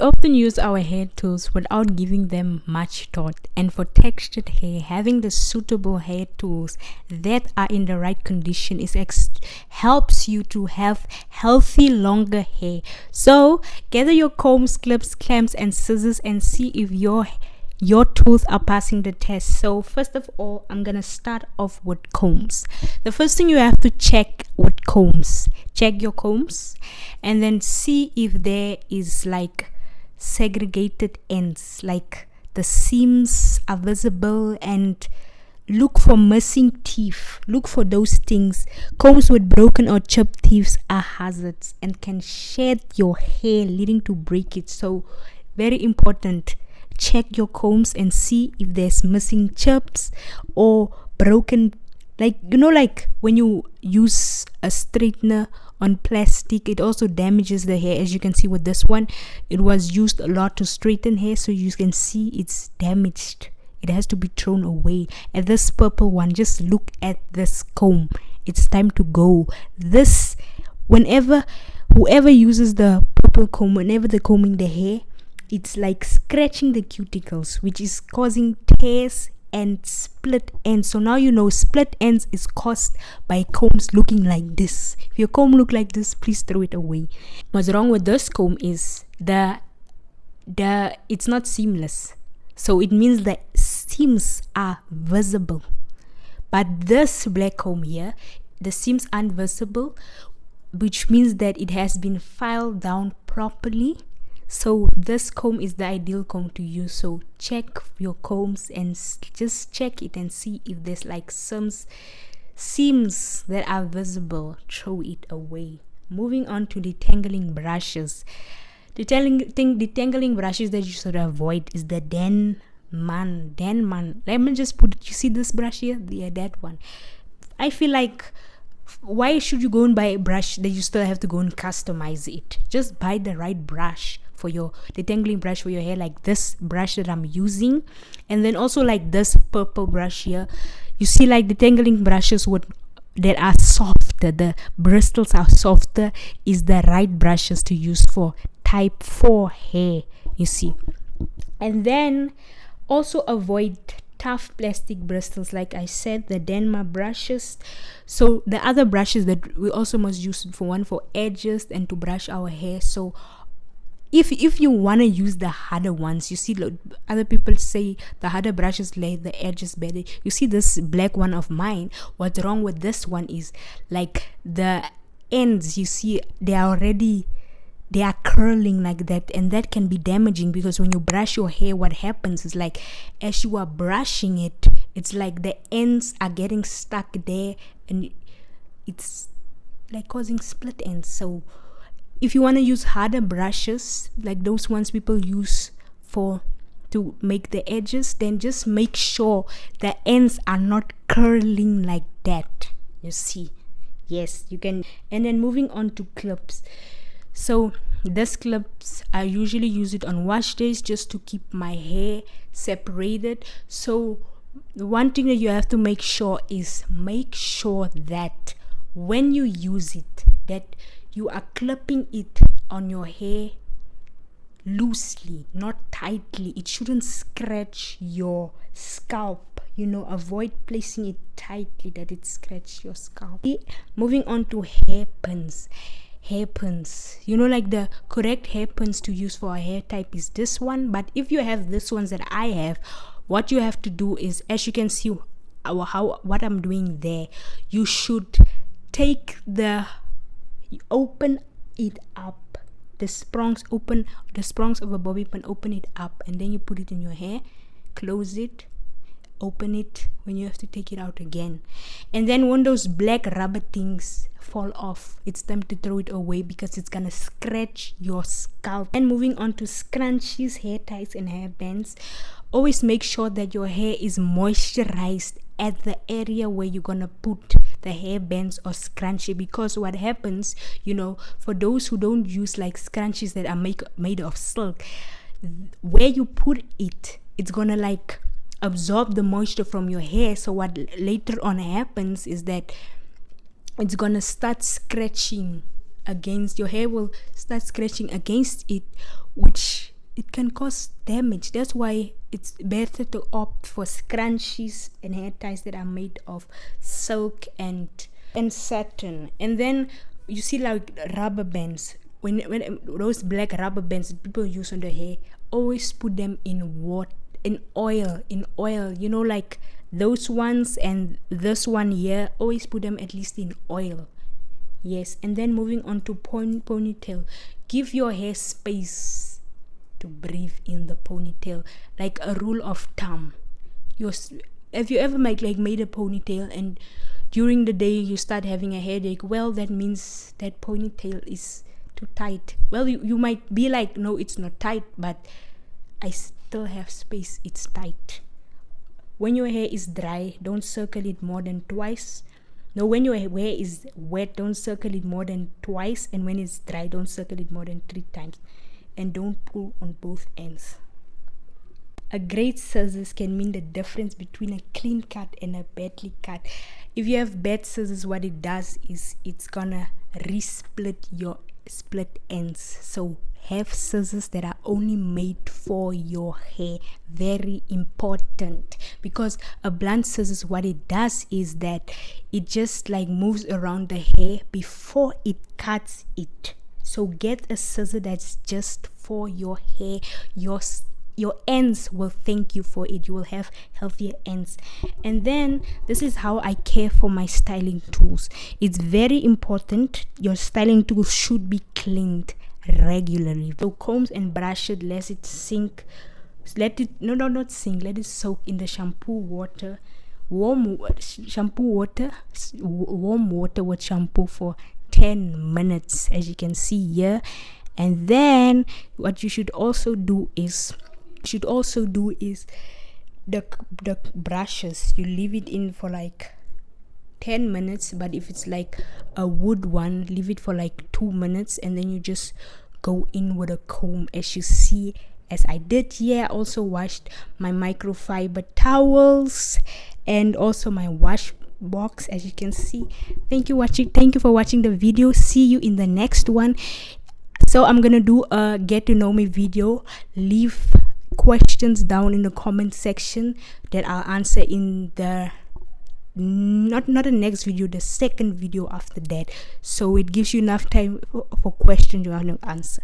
often use our hair tools without giving them much thought, and for textured hair, having the suitable hair tools that are in the right condition helps you to have healthy, longer hair. So gather your combs, clips, clamps, and scissors and see if your tools are passing the test. So first of all, I'm gonna start off with combs. The first thing you have to check with combs, check your combs and then see if there is like segregated ends, like the seams are visible, and look for missing teeth. Look for those things. Combs with broken or chipped teeth are hazards and can shed your hair, leading to breakage. So very important, check your combs and see if there's missing chips or broken, like like when you use a straightener on plastic, it also damages the hair. As you can see with this one, it was used a lot to straighten hair, so you can see it's damaged. It has to be thrown away. And this purple one, just look at this comb, it's time to go. This, whoever uses the purple comb, whenever they're combing the hair, it's like scratching the cuticles, which is causing tears and split ends. So now you know split ends is caused by combs looking like this. If your comb look like this, please throw it away. What's wrong with this comb is it's not seamless, so it means the seams are visible. But this black comb here, the seams aren't visible, which means that it has been filed down properly. So this comb is the ideal comb to use. So check your combs and just check it and see if there's like some seams that are visible. Throw it away. Moving on to detangling brushes. Detangling brushes that you should avoid is the Denman. Let me just put it. You see this brush here? Yeah, that one. I feel like, why should you go and buy a brush that you still have to go and customize it? Just buy the right brush for your detangling brush for your hair, like this brush that I'm using, and then also like this purple brush here. You see, like detangling brushes that are softer, the bristles are softer, is the right brushes to use for type 4 hair, you see. And then also avoid tough plastic bristles, like I said, the Denma brushes. So the other brushes that we also must use, for edges and to brush our hair. So if you want to use the harder ones, you see other people say the harder brushes lay the edges better. You see this black one of mine, what's wrong with this one is like the ends, you see they are curling like that, and that can be damaging, because when you brush your hair, what happens is like as you are brushing it, it's like the ends are getting stuck there and it's like causing split ends. So if you want to use harder brushes, like those ones people use to make the edges, then just make sure the ends are not curling like that, you see. Yes, you can. And then moving on to clips. So these clips, I usually use it on wash days just to keep my hair separated. So the one thing that you have to make sure that when you use it, that you are clipping it on your hair loosely, not tightly. It shouldn't scratch your scalp. Avoid placing it tightly that it scratches your scalp. Moving on to hairpins. Like the correct hairpins to use for a hair type is this one. But if you have this ones that I have, what you have to do is, as you can see what I'm doing there, you should open it up, the sprongs of a bobby pin, open it up, and then you put it in your hair, close it, open it when you have to take it out again. And then when those black rubber things fall off, it's time to throw it away because it's gonna scratch your scalp. And moving on to scrunchies, hair ties, and hair bands. Always make sure that your hair is moisturized at the area where you're gonna put the hair bands or scrunchie, because what happens, for those who don't use like scrunchies that are made of silk, where you put it, it's gonna like absorb the moisture from your hair. So what later on happens is that it's gonna start scratching against your hair, will start scratching against it, which it can cause damage. That's why it's better to opt for scrunchies and hair ties that are made of silk and satin. And then you see like rubber bands. When those black rubber bands that people use on their hair, always put them in water, in oil, you know, like those ones and this one here, always put them at least in oil. Yes. And then moving on to ponytail, give your hair space to breathe in the ponytail, like a rule of thumb. Have you ever made a ponytail and during the day you start having a headache? Well, that means that ponytail is too tight. Well, you might be like, no, it's not tight, but I still have space, it's tight. When your hair is dry, don't circle it more than twice. No, when your hair is wet, don't circle it more than twice, and when it's dry, don't circle it more than 3 times. And don't pull on both ends. A great scissors can mean the difference between a clean cut and a badly cut. If you have bad scissors, what it does is it's gonna resplit your split ends. So have scissors that are only made for your hair. Very important, because a blunt scissors, what it does is that it just like moves around the hair before it cuts it. So get a scissor that's just for your hair. Your ends will thank you for it. You will have healthier ends. And then this is how I care for my styling tools. It's very important. Your styling tools should be cleaned regularly. So combs and brushes, let it sink. Let it not sink. Let it soak in the shampoo water. Warm water with shampoo for 10 minutes, as you can see here. And then what you should also do is the brushes, you leave it in for like 10 minutes, but if it's like a wood one, leave it for like 2 minutes, and then you just go in with a comb, as you see, as I did here. I also washed my microfiber towels and also my wash box, as you can see. Thank you for watching the video. See you in the next one. So I'm gonna do a get to know me video. Leave questions down in the comment section that I'll answer in the not the next video, the second video after that, so it gives you enough time for questions you want to answer.